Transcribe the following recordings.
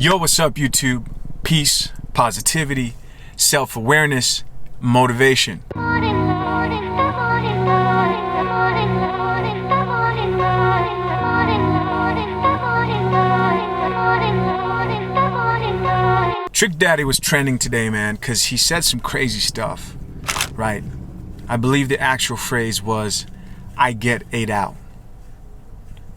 Yo, what's up, YouTube? Peace, positivity, self-awareness, motivation. Trick Daddy was trending today, man, because he said some crazy stuff, right? I believe the actual phrase was, I get ate out,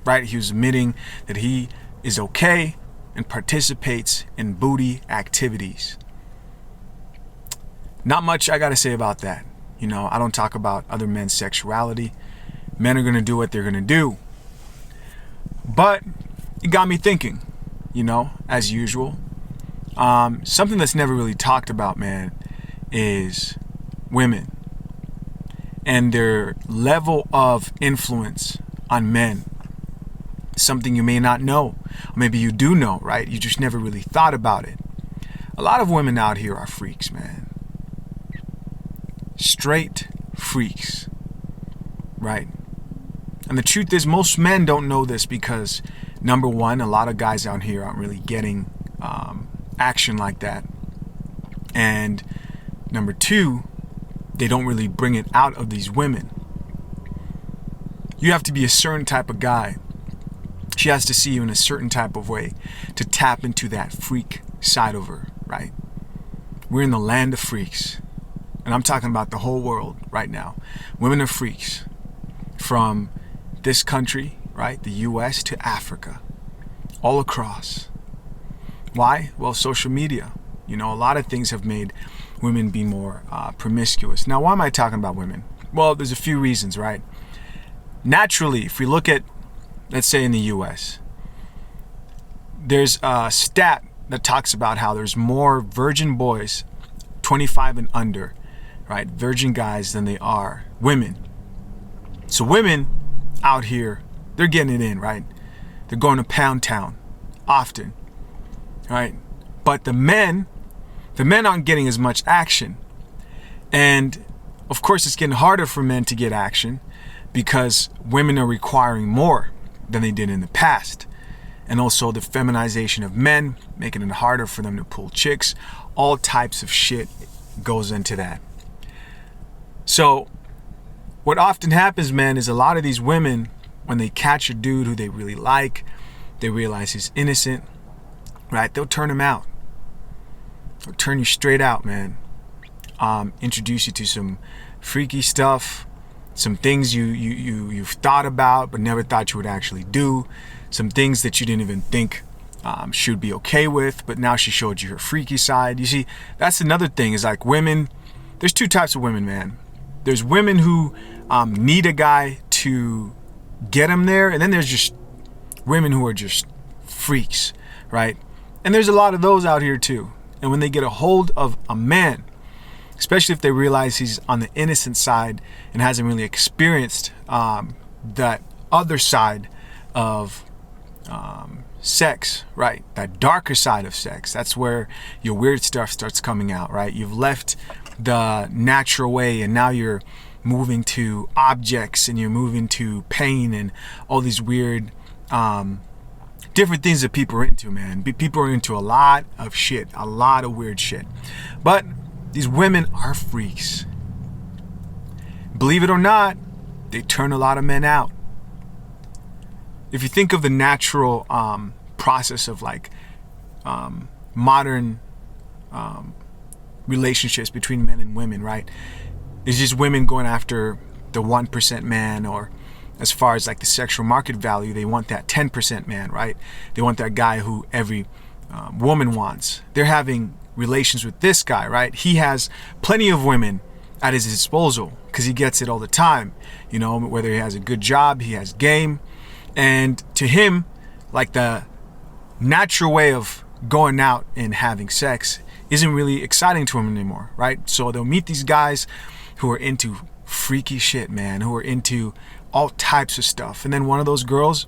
right? He was admitting that he is okay and participates in booty activities. Not much I gotta say about that. You know, I don't talk about other men's sexuality. Men are gonna do what they're gonna do. But it got me thinking, you know, as usual. Something that's never really talked about, man, is women and their level of influence on men. Something you may not know, or maybe you do know, right? You just never really thought about it. A lot of women out here are freaks, man. Straight freaks, right? And the truth is, most men don't know this because, number one, a lot of guys out here aren't really getting action like that. And number two, they don't really bring it out of these women. You have to be a certain type of guy. She has to see you in a certain type of way to tap into that freak side of her, right? We're in the land of freaks. And I'm talking about the whole world right now. Women are freaks. From this country, right, the US, to Africa. All across. Why? Well, social media. You know, a lot of things have made women be more promiscuous. Now, why am I talking about women? Well, there's a few reasons, right? Naturally, if we look at, let's say in the US, there's a stat that talks about how there's more virgin boys, 25 and under, right, virgin guys, than they are women. So women out here, they're getting it in, right? They're going to Pound Town often, right? But the men aren't getting as much action. And of course, it's getting harder for men to get action because women are requiring more than they did in the past. And also the feminization of men, making it harder for them to pull chicks. All types of shit goes into that. So what often happens, man, is a lot of these women, when they catch a dude who they really like, they realize he's innocent, right? They'll turn him out. They'll turn you straight out, man. Introduce you to some freaky stuff, some things you've thought about but never thought you would actually do, some things that you didn't even think she would be okay with, but now she showed you her freaky side. You see, that's another thing, is like women, there's two types of women, man. There's women who need a guy to get them there, and then there's just women who are just freaks, right? And there's a lot of those out here too. And when they get a hold of a man, especially if they realize he's on the innocent side and hasn't really experienced that other side of sex, right? That darker side of sex. That's where your weird stuff starts coming out, right? You've left the natural way and now you're moving to objects and you're moving to pain and all these weird different things that people are into, man. People are into a lot of shit, a lot of weird shit. But these women are freaks. Believe it or not, they turn a lot of men out. If you think of the natural process of like modern relationships between men and women, right? It's just women going after the 1% man, or as far as like the sexual market value, they want that 10% man, right? They want that guy who every woman wants. They're having relations with this guy, right? He has plenty of women at his disposal because he gets it all the time. You know, whether he has a good job, he has game. And to him, like the natural way of going out and having sex isn't really exciting to him anymore, right? So they'll meet these guys who are into freaky shit, man, who are into all types of stuff. And then one of those girls,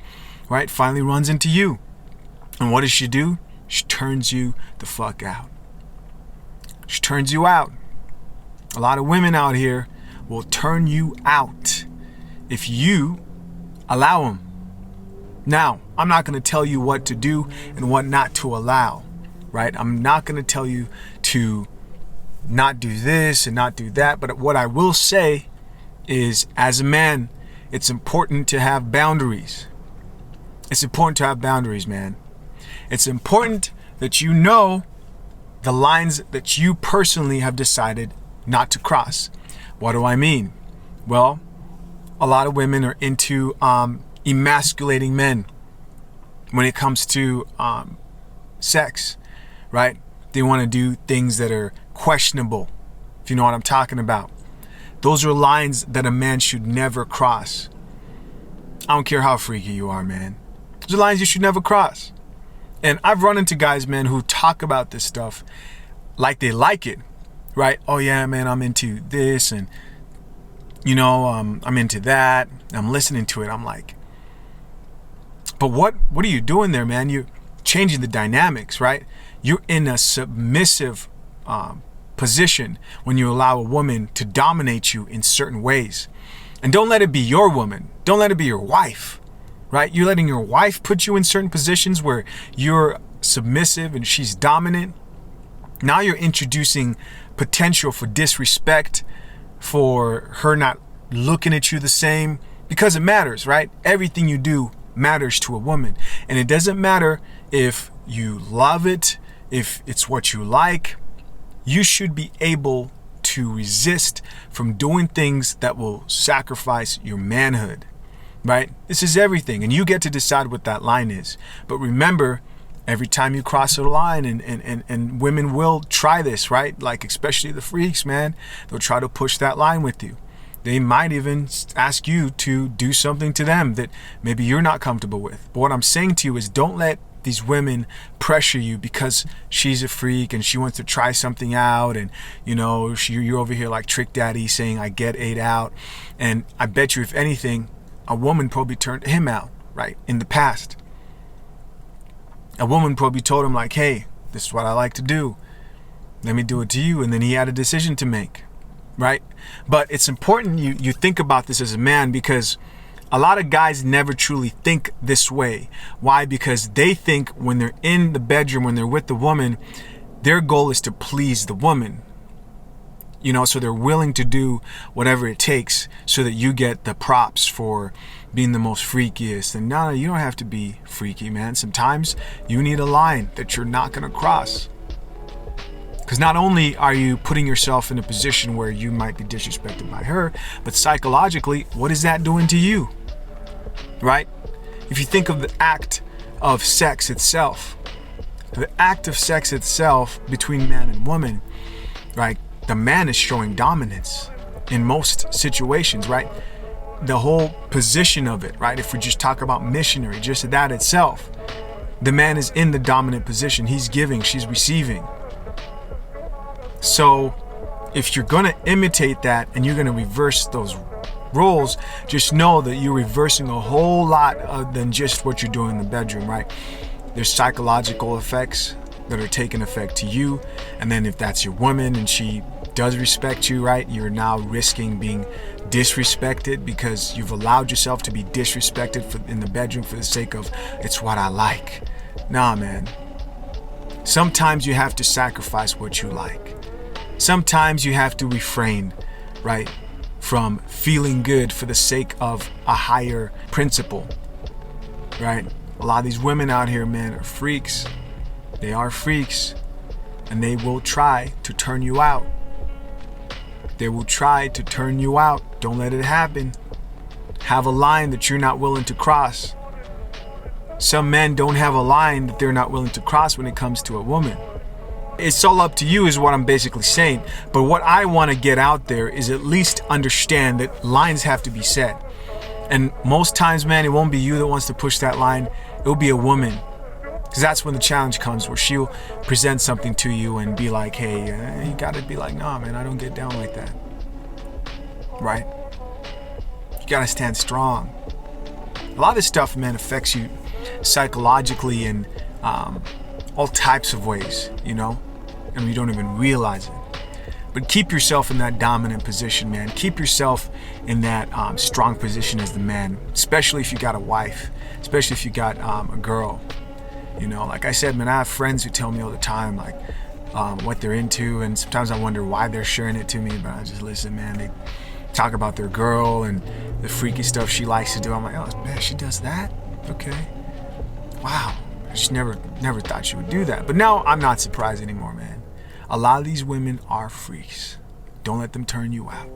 right, finally runs into you. And what does she do? She turns you the fuck out. She turns you out. A lot of women out here will turn you out if you allow them. Now, I'm not going to tell you what to do and what not to allow. right? I'm not going to tell you to not do this and not do that. But what I will say is, as a man, it's important to have boundaries. It's important to have boundaries, man. It's important that you know the lines that you personally have decided not to cross. What do I mean? Well, a lot of women are into emasculating men when it comes to sex, right? They want to do things that are questionable, if you know what I'm talking about. Those are lines that a man should never cross. I don't care how freaky you are, man. Those are lines you should never cross. And I've run into guys, man, who talk about this stuff like they like it, right? Oh yeah, man, I'm into this, and I'm into that. I'm listening to it. I'm like, but what are you doing there, man? You're changing the dynamics, right? You're in a submissive position when you allow a woman to dominate you in certain ways. And don't let it be your woman. Don't let it be your wife, right? You're letting your wife put you in certain positions where you're submissive and she's dominant. Now you're introducing potential for disrespect, for her not looking at you the same, because it matters, right? Everything you do matters to a woman. And it doesn't matter if you love it, if it's what you like. You should be able to resist from doing things that will sacrifice your manhood, right? This is everything, and you get to decide what that line is. But remember, every time you cross a line, and women will try this, right? Like, especially the freaks, man. They'll try to push that line with you. They might even ask you to do something to them that maybe you're not comfortable with. But what I'm saying to you is, don't let these women pressure you because she's a freak and she wants to try something out, and you're over here like Trick Daddy saying, I get ate out. And I bet you, if anything, a woman probably turned him out, right? In the past, a woman probably told him, like, hey, this is what I like to do, let me do it to you. And then he had a decision to make, right? But it's important you think about this as a man, because a lot of guys never truly think this way. Why? Because they think when they're in the bedroom, when they're with the woman, their goal is to please the woman. So they're willing to do whatever it takes so that you get the props for being the most freakiest. And no, you don't have to be freaky, man. Sometimes you need a line that you're not going to cross. Because not only are you putting yourself in a position where you might be disrespected by her, but psychologically, what is that doing to you? Right? If you think of the act of sex itself, between man and woman, right? The man is showing dominance in most situations, right? The whole position of it, right? If we just talk about missionary, just that itself, the man is in the dominant position. He's giving, she's receiving. So if you're going to imitate that and you're going to reverse those roles, just know that you're reversing a whole lot than just what you're doing in the bedroom, right? There's psychological effects that are taking effect to you. And then if that's your woman and she does respect you, right, you're now risking being disrespected because you've allowed yourself to be disrespected in the bedroom for the sake of, it's what I like. Nah, man. Sometimes you have to sacrifice what you like. Sometimes you have to refrain, right, from feeling good for the sake of a higher principle, right? A lot of these women out here, man, are freaks. They are freaks, and they will try to turn you out. They will try to turn you out. Don't let it happen. Have a line that you're not willing to cross. Some men don't have a line that they're not willing to cross when it comes to a woman. It's all up to you is what I'm basically saying. But what I want to get out there is at least understand that lines have to be set. And most times, man, it won't be you that wants to push that line. It'll be a woman. Because that's when the challenge comes, where she'll present something to you and be like, hey, you got to be like, nah, man, I don't get down like that. Right? You got to stand strong. A lot of this stuff, man, affects you psychologically in all types of ways, and you don't even realize it. But keep yourself in that dominant position, man. Keep yourself in that strong position as the man, especially if you got a wife, especially if you got a girl. You know, like I said, man, I have friends who tell me all the time, like, what they're into, and sometimes I wonder why they're sharing it to me, but I just listen, man. They talk about their girl and the freaky stuff she likes to do. I'm like, oh, man, she does that? Okay. Wow. I just never thought she would do that. But now I'm not surprised anymore, man. A lot of these women are freaks. Don't let them turn you out.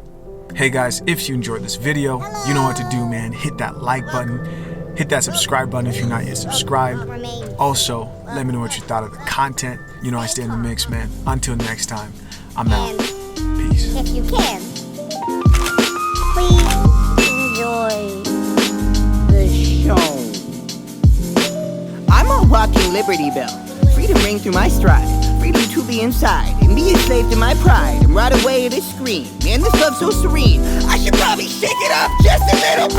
Hey guys, if you enjoyed this video, you know what to do, man. Hit that like button. Hit that subscribe button if you're not yet subscribed. Also, let me know what you thought of the content. You know I stay in the mix, man. Until next time, I'm out. Peace. If you can, please enjoy the show. I'm a walking Liberty Bell. Freedom ring through my stride. Freedom to be inside and be a slave to my pride. And right away this scream, man, this love so serene. I should probably shake it up just a little bit.